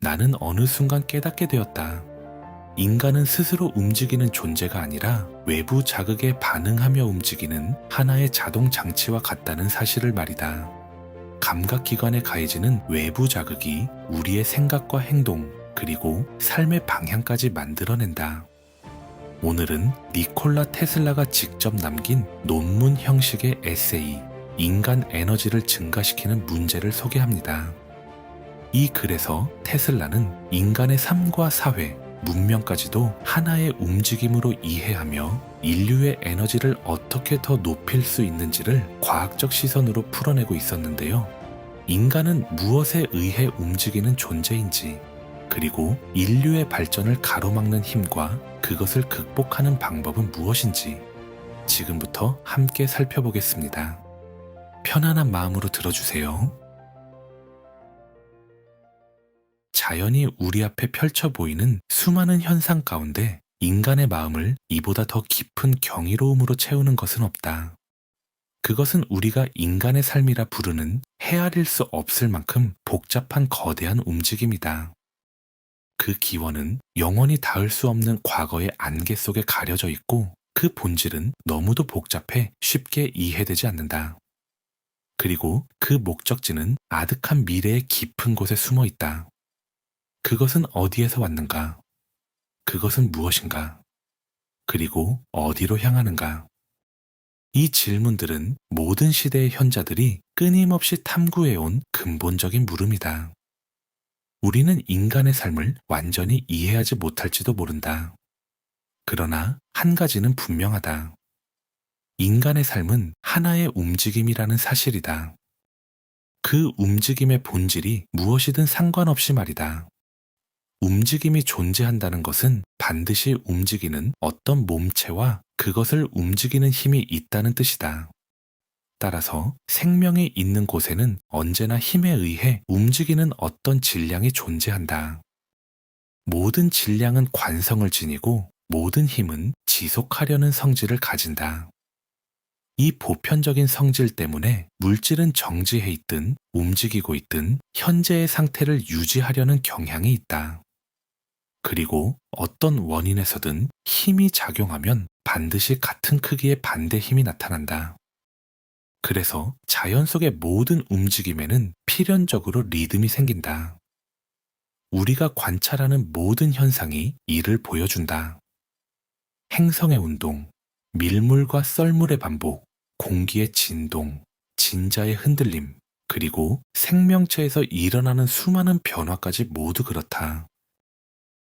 나는 어느 순간 깨닫게 되었다. 인간은 스스로 움직이는 존재가 아니라 외부 자극에 반응하며 움직이는 하나의 자동 장치와 같다는 사실을 말이다. 감각기관에 가해지는 외부 자극이 우리의 생각과 행동, 그리고 삶의 방향까지 만들어낸다. 오늘은 니콜라 테슬라가 직접 남긴 논문 형식의 에세이, 인간 에너지를 증가시키는 문제를 소개합니다. 이 글에서 테슬라는 인간의 삶과 사회, 문명까지도 하나의 움직임으로 이해하며 인류의 에너지를 어떻게 더 높일 수 있는지를 과학적 시선으로 풀어내고 있었는데요. 인간은 무엇에 의해 움직이는 존재인지, 그리고 인류의 발전을 가로막는 힘과 그것을 극복하는 방법은 무엇인지 지금부터 함께 살펴보겠습니다. 편안한 마음으로 들어주세요. 자연이 우리 앞에 펼쳐 보이는 수많은 현상 가운데 인간의 마음을 이보다 더 깊은 경이로움으로 채우는 것은 없다. 그것은 우리가 인간의 삶이라 부르는 헤아릴 수 없을 만큼 복잡한 거대한 움직임이다. 그 기원은 영원히 닿을 수 없는 과거의 안개 속에 가려져 있고 그 본질은 너무도 복잡해 쉽게 이해되지 않는다. 그리고 그 목적지는 아득한 미래의 깊은 곳에 숨어 있다. 그것은 어디에서 왔는가? 그것은 무엇인가? 그리고 어디로 향하는가? 이 질문들은 모든 시대의 현자들이 끊임없이 탐구해온 근본적인 물음이다. 우리는 인간의 삶을 완전히 이해하지 못할지도 모른다. 그러나 한 가지는 분명하다. 인간의 삶은 하나의 움직임이라는 사실이다. 그 움직임의 본질이 무엇이든 상관없이 말이다. 움직임이 존재한다는 것은 반드시 움직이는 어떤 몸체와 그것을 움직이는 힘이 있다는 뜻이다. 따라서 생명이 있는 곳에는 언제나 힘에 의해 움직이는 어떤 질량이 존재한다. 모든 질량은 관성을 지니고 모든 힘은 지속하려는 성질을 가진다. 이 보편적인 성질 때문에 물질은 정지해 있든 움직이고 있든 현재의 상태를 유지하려는 경향이 있다. 그리고 어떤 원인에서든 힘이 작용하면 반드시 같은 크기의 반대 힘이 나타난다. 그래서 자연 속의 모든 움직임에는 필연적으로 리듬이 생긴다. 우리가 관찰하는 모든 현상이 이를 보여준다. 행성의 운동, 밀물과 썰물의 반복, 공기의 진동, 진자의 흔들림, 그리고 생명체에서 일어나는 수많은 변화까지 모두 그렇다.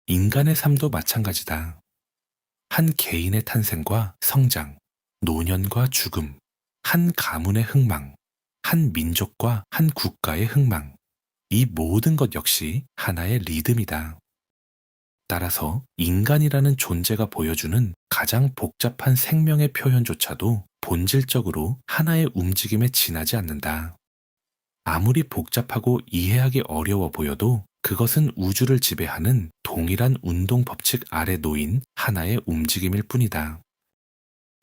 인간의 삶도 마찬가지다. 한 개인의 탄생과 성장, 노년과 죽음, 한 가문의 흥망, 한 민족과 한 국가의 흥망, 이 모든 것 역시 하나의 리듬이다. 따라서 인간이라는 존재가 보여주는 가장 복잡한 생명의 표현조차도 본질적으로 하나의 움직임에 지나지 않는다. 아무리 복잡하고 이해하기 어려워 보여도 그것은 우주를 지배하는 동일한 운동 법칙 아래 놓인 하나의 움직임일 뿐이다.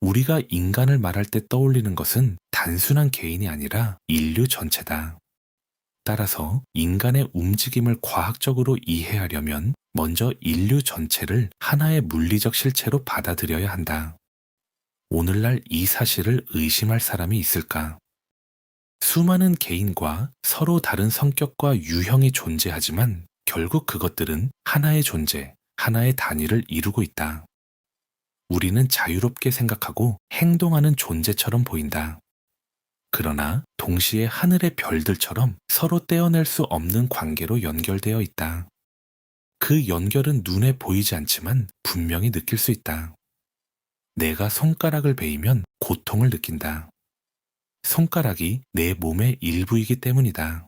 우리가 인간을 말할 때 떠올리는 것은 단순한 개인이 아니라 인류 전체다. 따라서 인간의 움직임을 과학적으로 이해하려면 먼저 인류 전체를 하나의 물리적 실체로 받아들여야 한다. 오늘날 이 사실을 의심할 사람이 있을까? 수많은 개인과 서로 다른 성격과 유형이 존재하지만 결국 그것들은 하나의 존재, 하나의 단위를 이루고 있다. 우리는 자유롭게 생각하고 행동하는 존재처럼 보인다. 그러나 동시에 하늘의 별들처럼 서로 떼어낼 수 없는 관계로 연결되어 있다. 그 연결은 눈에 보이지 않지만 분명히 느낄 수 있다. 내가 손가락을 베이면 고통을 느낀다. 손가락이 내 몸의 일부이기 때문이다.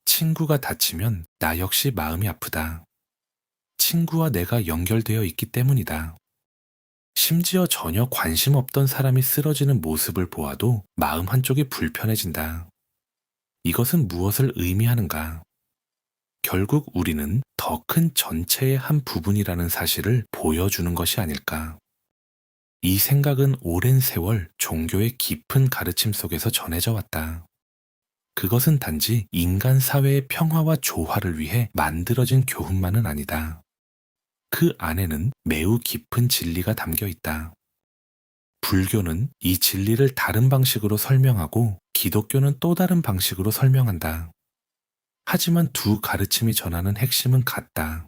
친구가 다치면 나 역시 마음이 아프다. 친구와 내가 연결되어 있기 때문이다. 심지어 전혀 관심 없던 사람이 쓰러지는 모습을 보아도 마음 한쪽이 불편해진다. 이것은 무엇을 의미하는가? 결국 우리는 더 큰 전체의 한 부분이라는 사실을 보여주는 것이 아닐까? 이 생각은 오랜 세월 종교의 깊은 가르침 속에서 전해져 왔다. 그것은 단지 인간 사회의 평화와 조화를 위해 만들어진 교훈만은 아니다. 그 안에는 매우 깊은 진리가 담겨 있다. 불교는 이 진리를 다른 방식으로 설명하고 기독교는 또 다른 방식으로 설명한다. 하지만 두 가르침이 전하는 핵심은 같다.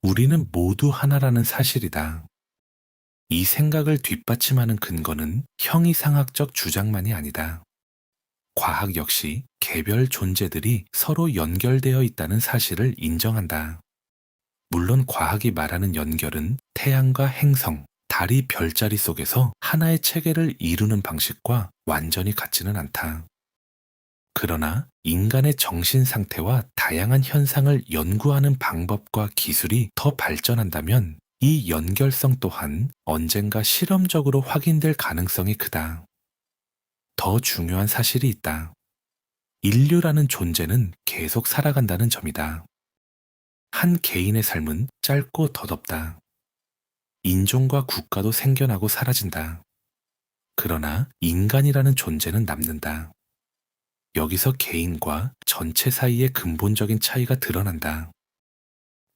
우리는 모두 하나라는 사실이다. 이 생각을 뒷받침하는 근거는 형이상학적 주장만이 아니다. 과학 역시 개별 존재들이 서로 연결되어 있다는 사실을 인정한다. 물론 과학이 말하는 연결은 태양과 행성, 달이 별자리 속에서 하나의 체계를 이루는 방식과 완전히 같지는 않다. 그러나 인간의 정신 상태와 다양한 현상을 연구하는 방법과 기술이 더 발전한다면 이 연결성 또한 언젠가 실험적으로 확인될 가능성이 크다. 더 중요한 사실이 있다. 인류라는 존재는 계속 살아간다는 점이다. 한 개인의 삶은 짧고 덧없다. 인종과 국가도 생겨나고 사라진다. 그러나 인간이라는 존재는 남는다. 여기서 개인과 전체 사이의 근본적인 차이가 드러난다.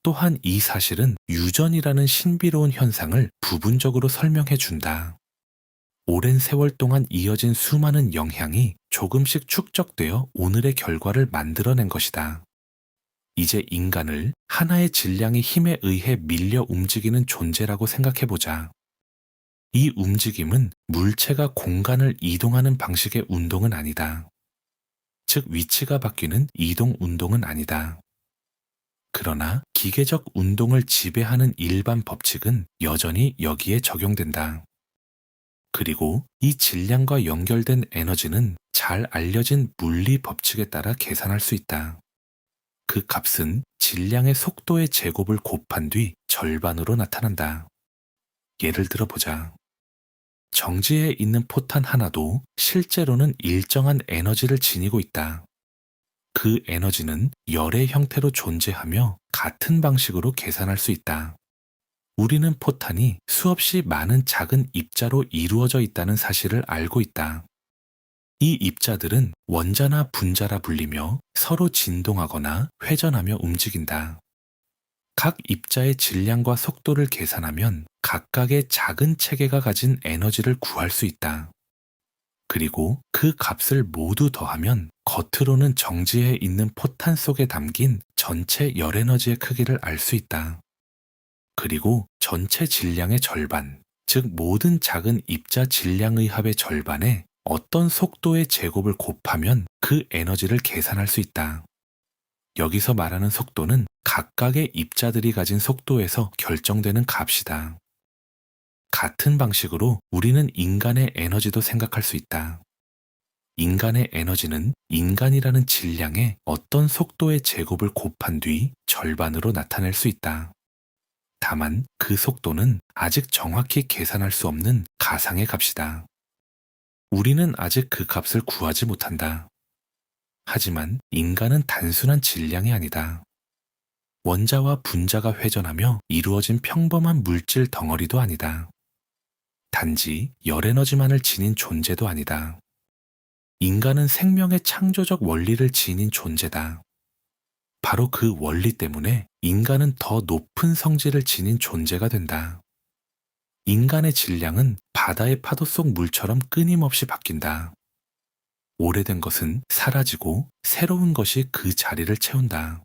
또한 이 사실은 유전이라는 신비로운 현상을 부분적으로 설명해 준다. 오랜 세월 동안 이어진 수많은 영향이 조금씩 축적되어 오늘의 결과를 만들어낸 것이다. 이제 인간을 하나의 질량의 힘에 의해 밀려 움직이는 존재라고 생각해보자. 이 움직임은 물체가 공간을 이동하는 방식의 운동은 아니다. 즉 위치가 바뀌는 이동 운동은 아니다. 그러나 기계적 운동을 지배하는 일반 법칙은 여전히 여기에 적용된다. 그리고 이 질량과 연결된 에너지는 잘 알려진 물리 법칙에 따라 계산할 수 있다. 그 값은 질량의 속도의 제곱을 곱한 뒤 절반으로 나타난다. 예를 들어 보자. 정지에 있는 포탄 하나도 실제로는 일정한 에너지를 지니고 있다. 그 에너지는 열의 형태로 존재하며 같은 방식으로 계산할 수 있다. 우리는 포탄이 수없이 많은 작은 입자로 이루어져 있다는 사실을 알고 있다. 이 입자들은 원자나 분자라 불리며 서로 진동하거나 회전하며 움직인다. 각 입자의 질량과 속도를 계산하면 각각의 작은 체계가 가진 에너지를 구할 수 있다. 그리고 그 값을 모두 더하면 겉으로는 정지해 있는 포탄 속에 담긴 전체 열 에너지의 크기를 알 수 있다. 그리고 전체 질량의 절반, 즉 모든 작은 입자 질량의 합의 절반에 어떤 속도의 제곱을 곱하면 그 에너지를 계산할 수 있다. 여기서 말하는 속도는 각각의 입자들이 가진 속도에서 결정되는 값이다. 같은 방식으로 우리는 인간의 에너지도 생각할 수 있다. 인간의 에너지는 인간이라는 질량의 어떤 속도의 제곱을 곱한 뒤 절반으로 나타낼 수 있다. 다만 그 속도는 아직 정확히 계산할 수 없는 가상의 값이다. 우리는 아직 그 값을 구하지 못한다. 하지만 인간은 단순한 질량이 아니다. 원자와 분자가 회전하며 이루어진 평범한 물질 덩어리도 아니다. 단지 열 에너지만을 지닌 존재도 아니다. 인간은 생명의 창조적 원리를 지닌 존재다. 바로 그 원리 때문에 인간은 더 높은 성질을 지닌 존재가 된다. 인간의 질량은 바다의 파도 속 물처럼 끊임없이 바뀐다. 오래된 것은 사라지고 새로운 것이 그 자리를 채운다.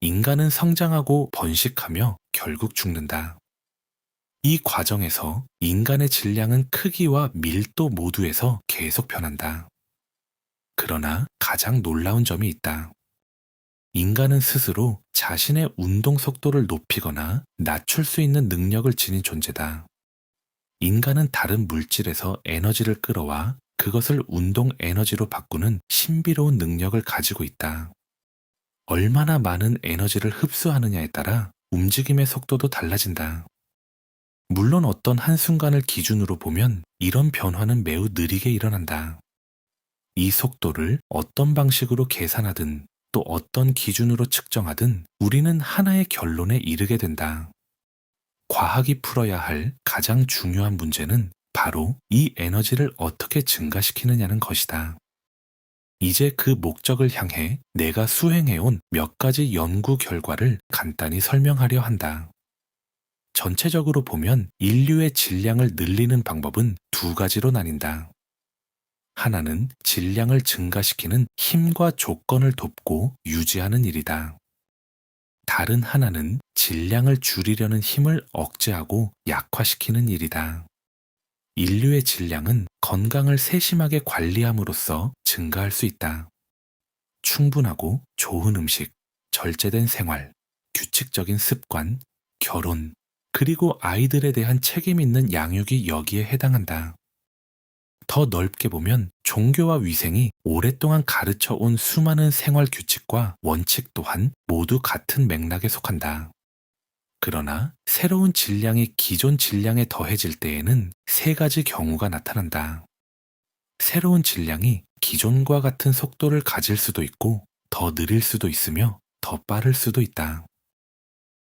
인간은 성장하고 번식하며 결국 죽는다. 이 과정에서 인간의 질량은 크기와 밀도 모두에서 계속 변한다. 그러나 가장 놀라운 점이 있다. 인간은 스스로 자신의 운동 속도를 높이거나 낮출 수 있는 능력을 지닌 존재다. 인간은 다른 물질에서 에너지를 끌어와 그것을 운동 에너지로 바꾸는 신비로운 능력을 가지고 있다. 얼마나 많은 에너지를 흡수하느냐에 따라 움직임의 속도도 달라진다. 물론 어떤 한순간을 기준으로 보면 이런 변화는 매우 느리게 일어난다. 이 속도를 어떤 방식으로 계산하든 또 어떤 기준으로 측정하든 우리는 하나의 결론에 이르게 된다. 과학이 풀어야 할 가장 중요한 문제는 바로 이 에너지를 어떻게 증가시키느냐는 것이다. 이제 그 목적을 향해 내가 수행해온 몇 가지 연구 결과를 간단히 설명하려 한다. 전체적으로 보면 인류의 질량을 늘리는 방법은 두 가지로 나뉜다. 하나는 질량을 증가시키는 힘과 조건을 돕고 유지하는 일이다. 다른 하나는 질량을 줄이려는 힘을 억제하고 약화시키는 일이다. 인류의 질량은 건강을 세심하게 관리함으로써 증가할 수 있다. 충분하고 좋은 음식, 절제된 생활, 규칙적인 습관, 결혼, 그리고 아이들에 대한 책임 있는 양육이 여기에 해당한다. 더 넓게 보면 종교와 위생이 오랫동안 가르쳐 온 수많은 생활 규칙과 원칙 또한 모두 같은 맥락에 속한다. 그러나 새로운 질량이 기존 질량에 더해질 때에는 세 가지 경우가 나타난다. 새로운 질량이 기존과 같은 속도를 가질 수도 있고 더 느릴 수도 있으며 더 빠를 수도 있다.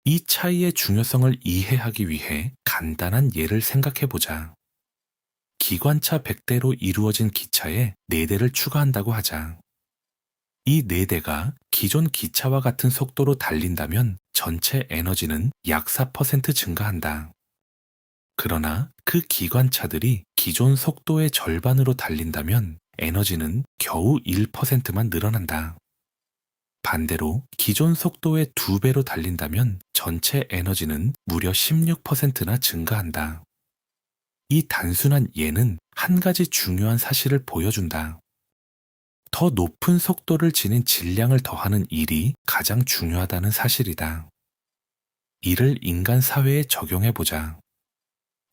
이 차이의 중요성을 이해하기 위해 간단한 예를 생각해 보자. 기관차 100대로 이루어진 기차에 4대를 추가한다고 하자. 이 4대가 기존 기차와 같은 속도로 달린다면 전체 에너지는 약 4% 증가한다. 그러나 그 기관차들이 기존 속도의 절반으로 달린다면 에너지는 겨우 1%만 늘어난다. 반대로 기존 속도의 2배로 달린다면 전체 에너지는 무려 16%나 증가한다. 이 단순한 예는 한 가지 중요한 사실을 보여준다. 더 높은 속도를 지닌 질량을 더하는 일이 가장 중요하다는 사실이다. 이를 인간 사회에 적용해보자.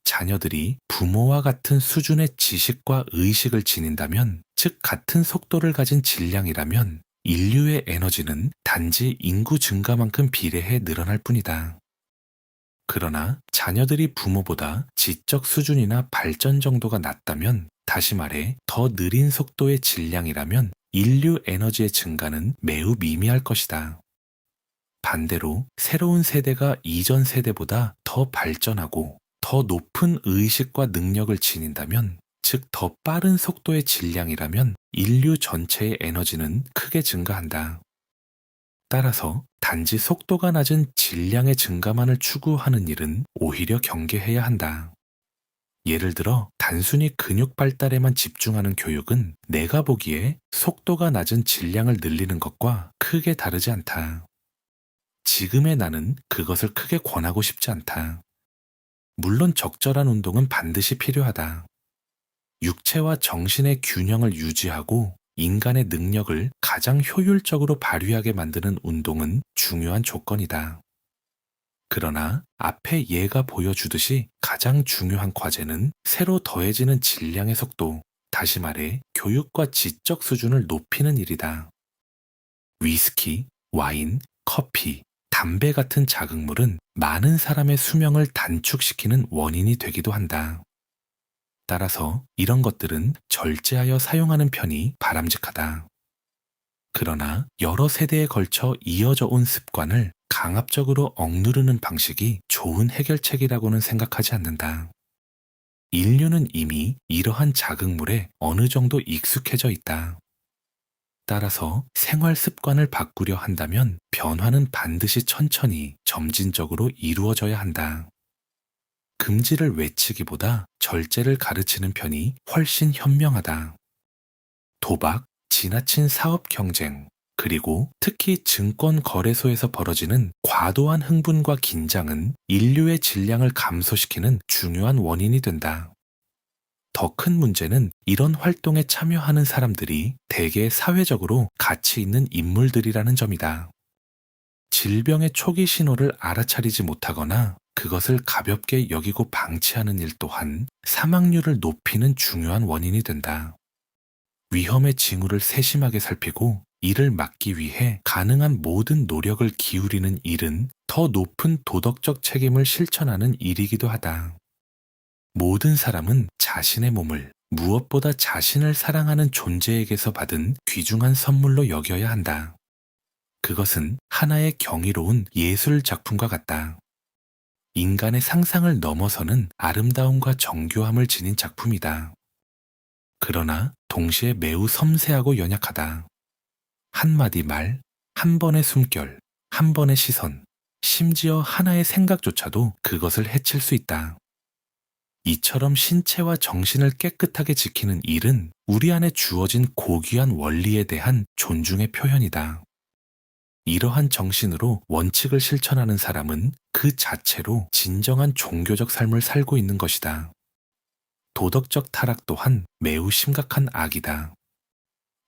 자녀들이 부모와 같은 수준의 지식과 의식을 지닌다면, 즉 같은 속도를 가진 질량이라면 인류의 에너지는 단지 인구 증가만큼 비례해 늘어날 뿐이다. 그러나 자녀들이 부모보다 지적 수준이나 발전 정도가 낮다면, 다시 말해 더 느린 속도의 질량이라면 인류 에너지의 증가는 매우 미미할 것이다. 반대로 새로운 세대가 이전 세대보다 더 발전하고 더 높은 의식과 능력을 지닌다면, 즉 더 빠른 속도의 질량이라면 인류 전체의 에너지는 크게 증가한다. 따라서 단지 속도가 낮은 질량의 증가만을 추구하는 일은 오히려 경계해야 한다. 예를 들어 단순히 근육 발달에만 집중하는 교육은 내가 보기에 속도가 낮은 질량을 늘리는 것과 크게 다르지 않다. 지금의 나는 그것을 크게 권하고 싶지 않다. 물론 적절한 운동은 반드시 필요하다. 육체와 정신의 균형을 유지하고 인간의 능력을 가장 효율적으로 발휘하게 만드는 운동은 중요한 조건이다. 그러나 앞에 예가 보여주듯이 가장 중요한 과제는 새로 더해지는 질량의 속도, 다시 말해 교육과 지적 수준을 높이는 일이다. 위스키, 와인, 커피, 담배 같은 자극물은 많은 사람의 수명을 단축시키는 원인이 되기도 한다. 따라서 이런 것들은 절제하여 사용하는 편이 바람직하다. 그러나 여러 세대에 걸쳐 이어져 온 습관을 강압적으로 억누르는 방식이 좋은 해결책이라고는 생각하지 않는다. 인류는 이미 이러한 자극물에 어느 정도 익숙해져 있다. 따라서 생활 습관을 바꾸려 한다면 변화는 반드시 천천히 점진적으로 이루어져야 한다. 금지를 외치기보다 절제를 가르치는 편이 훨씬 현명하다. 도박, 지나친 사업 경쟁, 그리고 특히 증권 거래소에서 벌어지는 과도한 흥분과 긴장은 인류의 질량을 감소시키는 중요한 원인이 된다. 더 큰 문제는 이런 활동에 참여하는 사람들이 대개 사회적으로 가치 있는 인물들이라는 점이다. 질병의 초기 신호를 알아차리지 못하거나 그것을 가볍게 여기고 방치하는 일 또한 사망률을 높이는 중요한 원인이 된다. 위험의 징후를 세심하게 살피고 이를 막기 위해 가능한 모든 노력을 기울이는 일은 더 높은 도덕적 책임을 실천하는 일이기도 하다. 모든 사람은 자신의 몸을 무엇보다 자신을 사랑하는 존재에게서 받은 귀중한 선물로 여겨야 한다. 그것은 하나의 경이로운 예술 작품과 같다. 인간의 상상을 넘어서는 아름다움과 정교함을 지닌 작품이다. 그러나 동시에 매우 섬세하고 연약하다. 한마디 말, 한 번의 숨결, 한 번의 시선, 심지어 하나의 생각조차도 그것을 해칠 수 있다. 이처럼 신체와 정신을 깨끗하게 지키는 일은 우리 안에 주어진 고귀한 원리에 대한 존중의 표현이다. 이러한 정신으로 원칙을 실천하는 사람은 그 자체로 진정한 종교적 삶을 살고 있는 것이다. 도덕적 타락 또한 매우 심각한 악이다.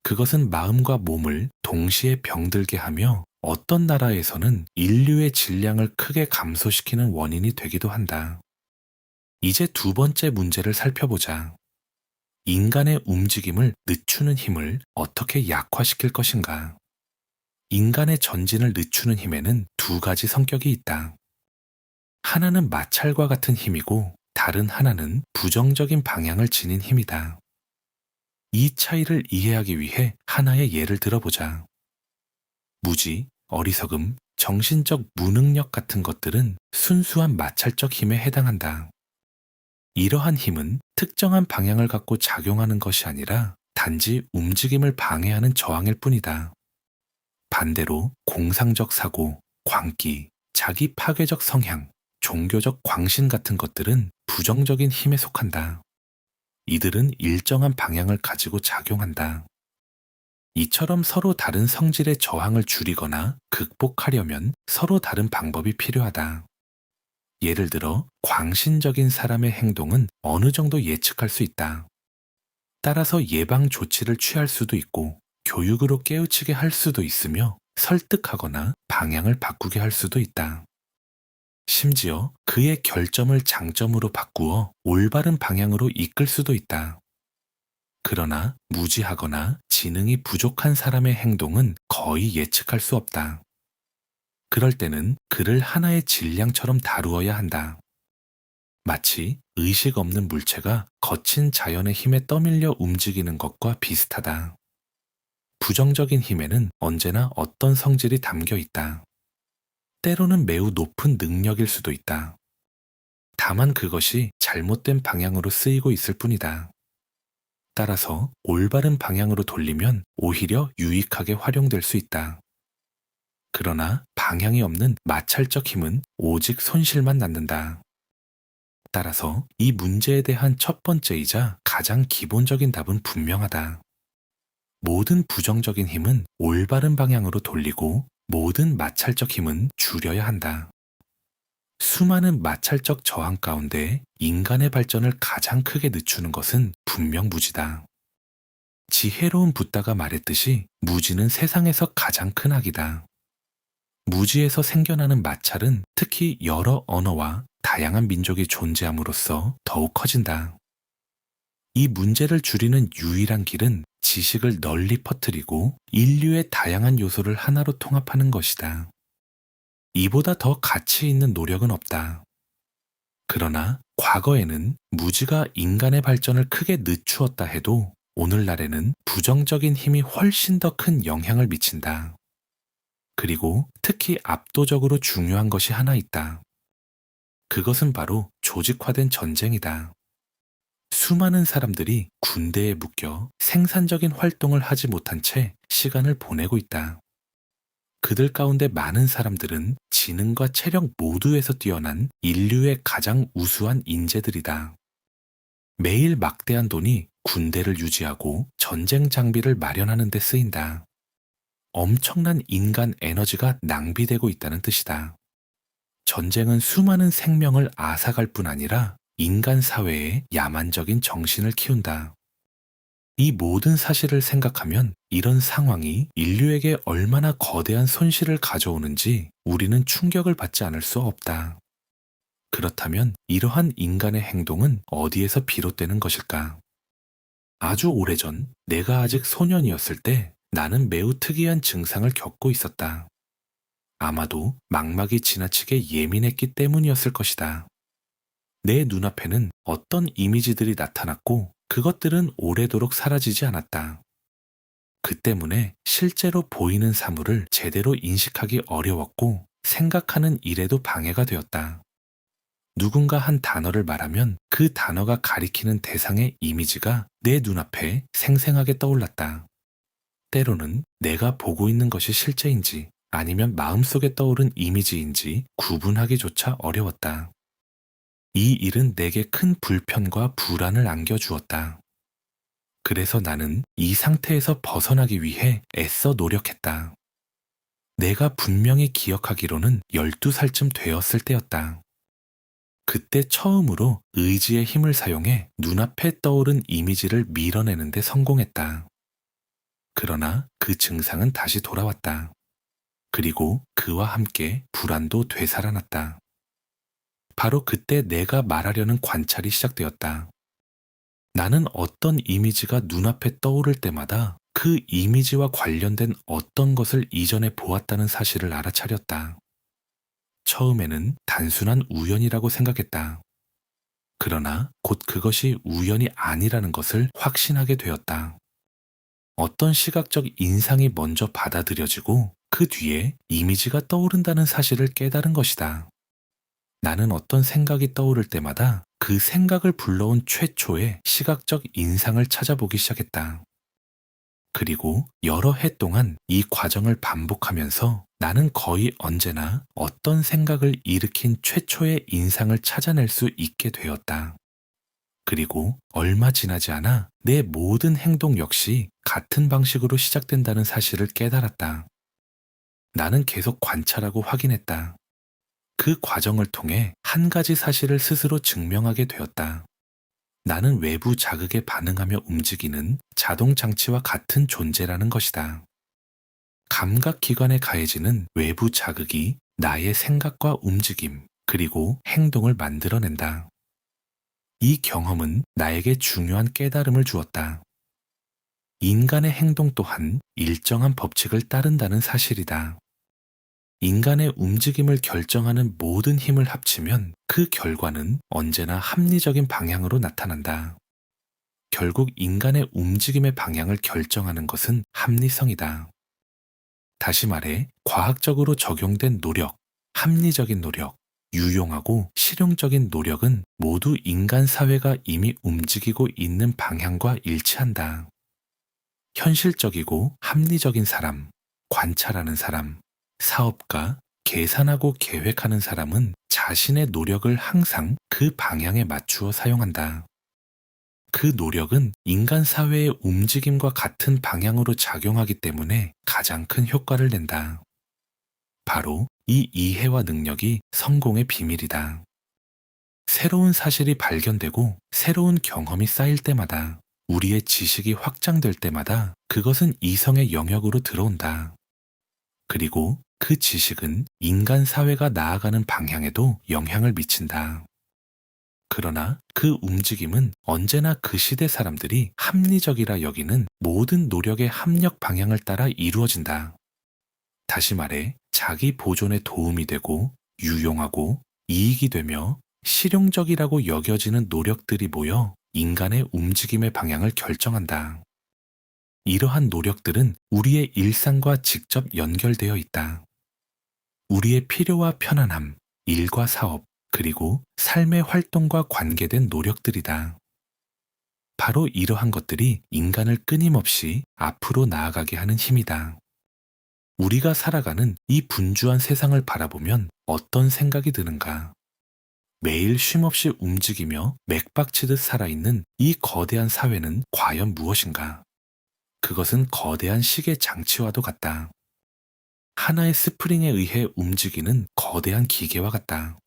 그것은 마음과 몸을 동시에 병들게 하며 어떤 나라에서는 인류의 질량을 크게 감소시키는 원인이 되기도 한다. 이제 두 번째 문제를 살펴보자. 인간의 움직임을 늦추는 힘을 어떻게 약화시킬 것인가? 인간의 전진을 늦추는 힘에는 두 가지 성격이 있다. 하나는 마찰과 같은 힘이고 다른 하나는 부정적인 방향을 지닌 힘이다. 이 차이를 이해하기 위해 하나의 예를 들어보자. 무지, 어리석음, 정신적 무능력 같은 것들은 순수한 마찰적 힘에 해당한다. 이러한 힘은 특정한 방향을 갖고 작용하는 것이 아니라 단지 움직임을 방해하는 저항일 뿐이다. 반대로 공상적 사고, 광기, 자기 파괴적 성향, 종교적 광신 같은 것들은 부정적인 힘에 속한다. 이들은 일정한 방향을 가지고 작용한다. 이처럼 서로 다른 성질의 저항을 줄이거나 극복하려면 서로 다른 방법이 필요하다. 예를 들어 광신적인 사람의 행동은 어느 정도 예측할 수 있다. 따라서 예방 조치를 취할 수도 있고 교육으로 깨우치게 할 수도 있으며 설득하거나 방향을 바꾸게 할 수도 있다. 심지어 그의 결점을 장점으로 바꾸어 올바른 방향으로 이끌 수도 있다. 그러나 무지하거나 지능이 부족한 사람의 행동은 거의 예측할 수 없다. 그럴 때는 그를 하나의 질량처럼 다루어야 한다. 마치 의식 없는 물체가 거친 자연의 힘에 떠밀려 움직이는 것과 비슷하다. 부정적인 힘에는 언제나 어떤 성질이 담겨 있다. 때로는 매우 높은 능력일 수도 있다. 다만 그것이 잘못된 방향으로 쓰이고 있을 뿐이다. 따라서 올바른 방향으로 돌리면 오히려 유익하게 활용될 수 있다. 그러나 방향이 없는 마찰적 힘은 오직 손실만 낳는다. 따라서 이 문제에 대한 첫 번째이자 가장 기본적인 답은 분명하다. 모든 부정적인 힘은 올바른 방향으로 돌리고 모든 마찰적 힘은 줄여야 한다. 수많은 마찰적 저항 가운데 인간의 발전을 가장 크게 늦추는 것은 분명 무지다. 지혜로운 붓다가 말했듯이 무지는 세상에서 가장 큰 악이다. 무지에서 생겨나는 마찰은 특히 여러 언어와 다양한 민족이 존재함으로써 더욱 커진다. 이 문제를 줄이는 유일한 길은 지식을 널리 퍼뜨리고 인류의 다양한 요소를 하나로 통합하는 것이다. 이보다 더 가치 있는 노력은 없다. 그러나 과거에는 무지가 인간의 발전을 크게 늦추었다 해도 오늘날에는 부정적인 힘이 훨씬 더 큰 영향을 미친다. 그리고 특히 압도적으로 중요한 것이 하나 있다. 그것은 바로 조직화된 전쟁이다. 수많은 사람들이 군대에 묶여 생산적인 활동을 하지 못한 채 시간을 보내고 있다. 그들 가운데 많은 사람들은 지능과 체력 모두에서 뛰어난 인류의 가장 우수한 인재들이다. 매일 막대한 돈이 군대를 유지하고 전쟁 장비를 마련하는 데 쓰인다. 엄청난 인간 에너지가 낭비되고 있다는 뜻이다. 전쟁은 수많은 생명을 앗아갈 뿐 아니라 인간 사회에 야만적인 정신을 키운다. 이 모든 사실을 생각하면 이런 상황이 인류에게 얼마나 거대한 손실을 가져오는지 우리는 충격을 받지 않을 수 없다. 그렇다면 이러한 인간의 행동은 어디에서 비롯되는 것일까? 아주 오래전 내가 아직 소년이었을 때 나는 매우 특이한 증상을 겪고 있었다. 아마도 망막이 지나치게 예민했기 때문이었을 것이다. 내 눈앞에는 어떤 이미지들이 나타났고 그것들은 오래도록 사라지지 않았다. 그 때문에 실제로 보이는 사물을 제대로 인식하기 어려웠고 생각하는 일에도 방해가 되었다. 누군가 한 단어를 말하면 그 단어가 가리키는 대상의 이미지가 내 눈앞에 생생하게 떠올랐다. 때로는 내가 보고 있는 것이 실제인지 아니면 마음속에 떠오른 이미지인지 구분하기조차 어려웠다. 이 일은 내게 큰 불편과 불안을 안겨주었다. 그래서 나는 이 상태에서 벗어나기 위해 애써 노력했다. 내가 분명히 기억하기로는 12살쯤 되었을 때였다. 그때 처음으로 의지의 힘을 사용해 눈앞에 떠오른 이미지를 밀어내는데 성공했다. 그러나 그 증상은 다시 돌아왔다. 그리고 그와 함께 불안도 되살아났다. 바로 그때 내가 말하려는 관찰이 시작되었다. 나는 어떤 이미지가 눈앞에 떠오를 때마다 그 이미지와 관련된 어떤 것을 이전에 보았다는 사실을 알아차렸다. 처음에는 단순한 우연이라고 생각했다. 그러나 곧 그것이 우연이 아니라는 것을 확신하게 되었다. 어떤 시각적 인상이 먼저 받아들여지고 그 뒤에 이미지가 떠오른다는 사실을 깨달은 것이다. 나는 어떤 생각이 떠오를 때마다 그 생각을 불러온 최초의 시각적 인상을 찾아보기 시작했다. 그리고 여러 해 동안 이 과정을 반복하면서 나는 거의 언제나 어떤 생각을 일으킨 최초의 인상을 찾아낼 수 있게 되었다. 그리고 얼마 지나지 않아 내 모든 행동 역시 같은 방식으로 시작된다는 사실을 깨달았다. 나는 계속 관찰하고 확인했다. 그 과정을 통해 한 가지 사실을 스스로 증명하게 되었다. 나는 외부 자극에 반응하며 움직이는 자동 장치와 같은 존재라는 것이다. 감각기관에 가해지는 외부 자극이 나의 생각과 움직임, 그리고 행동을 만들어낸다. 이 경험은 나에게 중요한 깨달음을 주었다. 인간의 행동 또한 일정한 법칙을 따른다는 사실이다. 인간의 움직임을 결정하는 모든 힘을 합치면 그 결과는 언제나 합리적인 방향으로 나타난다. 결국 인간의 움직임의 방향을 결정하는 것은 합리성이다. 다시 말해, 과학적으로 적용된 노력, 합리적인 노력, 유용하고 실용적인 노력은 모두 인간 사회가 이미 움직이고 있는 방향과 일치한다. 현실적이고 합리적인 사람, 관찰하는 사람, 사업가, 계산하고 계획하는 사람은 자신의 노력을 항상 그 방향에 맞추어 사용한다. 그 노력은 인간 사회의 움직임과 같은 방향으로 작용하기 때문에 가장 큰 효과를 낸다. 바로 이 이해와 능력이 성공의 비밀이다. 새로운 사실이 발견되고 새로운 경험이 쌓일 때마다, 우리의 지식이 확장될 때마다 그것은 이성의 영역으로 들어온다. 그리고 그 지식은 인간 사회가 나아가는 방향에도 영향을 미친다. 그러나 그 움직임은 언제나 그 시대 사람들이 합리적이라 여기는 모든 노력의 합력 방향을 따라 이루어진다. 다시 말해, 자기 보존에 도움이 되고 유용하고 이익이 되며 실용적이라고 여겨지는 노력들이 모여 인간의 움직임의 방향을 결정한다. 이러한 노력들은 우리의 일상과 직접 연결되어 있다. 우리의 필요와 편안함, 일과 사업, 그리고 삶의 활동과 관계된 노력들이다. 바로 이러한 것들이 인간을 끊임없이 앞으로 나아가게 하는 힘이다. 우리가 살아가는 이 분주한 세상을 바라보면 어떤 생각이 드는가? 매일 쉼없이 움직이며 맥박치듯 살아있는 이 거대한 사회는 과연 무엇인가? 그것은 거대한 시계 장치와도 같다. 하나의 스프링에 의해 움직이는 거대한 기계와 같다.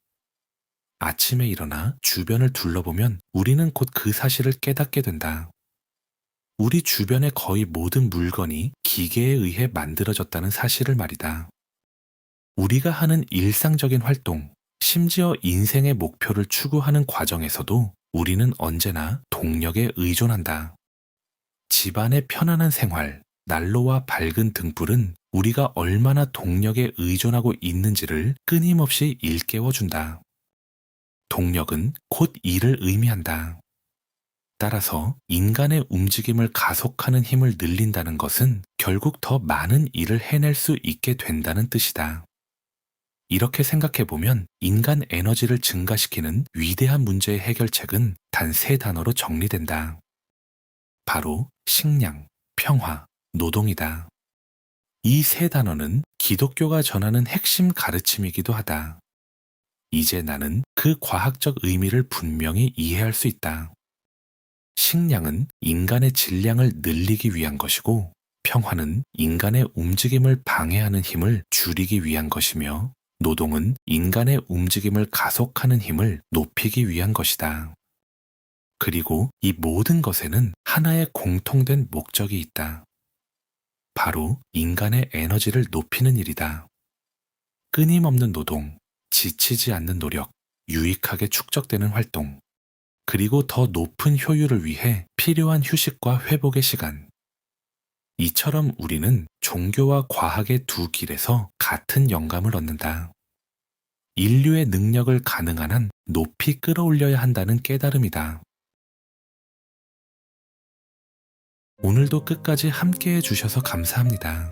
아침에 일어나 주변을 둘러보면 우리는 곧 그 사실을 깨닫게 된다. 우리 주변의 거의 모든 물건이 기계에 의해 만들어졌다는 사실을 말이다. 우리가 하는 일상적인 활동, 심지어 인생의 목표를 추구하는 과정에서도 우리는 언제나 동력에 의존한다. 집안의 편안한 생활, 난로와 밝은 등불은 우리가 얼마나 동력에 의존하고 있는지를 끊임없이 일깨워준다. 동력은 곧 일을 의미한다. 따라서 인간의 움직임을 가속하는 힘을 늘린다는 것은 결국 더 많은 일을 해낼 수 있게 된다는 뜻이다. 이렇게 생각해보면 인간 에너지를 증가시키는 위대한 문제의 해결책은 단 세 단어로 정리된다. 바로 식량, 평화, 노동이다. 이 세 단어는 기독교가 전하는 핵심 가르침이기도 하다. 이제 나는 그 과학적 의미를 분명히 이해할 수 있다. 식량은 인간의 질량을 늘리기 위한 것이고, 평화는 인간의 움직임을 방해하는 힘을 줄이기 위한 것이며, 노동은 인간의 움직임을 가속하는 힘을 높이기 위한 것이다. 그리고 이 모든 것에는 하나의 공통된 목적이 있다. 바로 인간의 에너지를 높이는 일이다. 끊임없는 노동, 지치지 않는 노력, 유익하게 축적되는 활동, 그리고 더 높은 효율을 위해 필요한 휴식과 회복의 시간. 이처럼 우리는 종교와 과학의 두 길에서 같은 영감을 얻는다. 인류의 능력을 가능한 한 높이 끌어올려야 한다는 깨달음이다. 오늘도 끝까지 함께해 주셔서 감사합니다.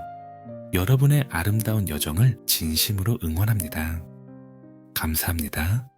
여러분의 아름다운 여정을 진심으로 응원합니다. 감사합니다.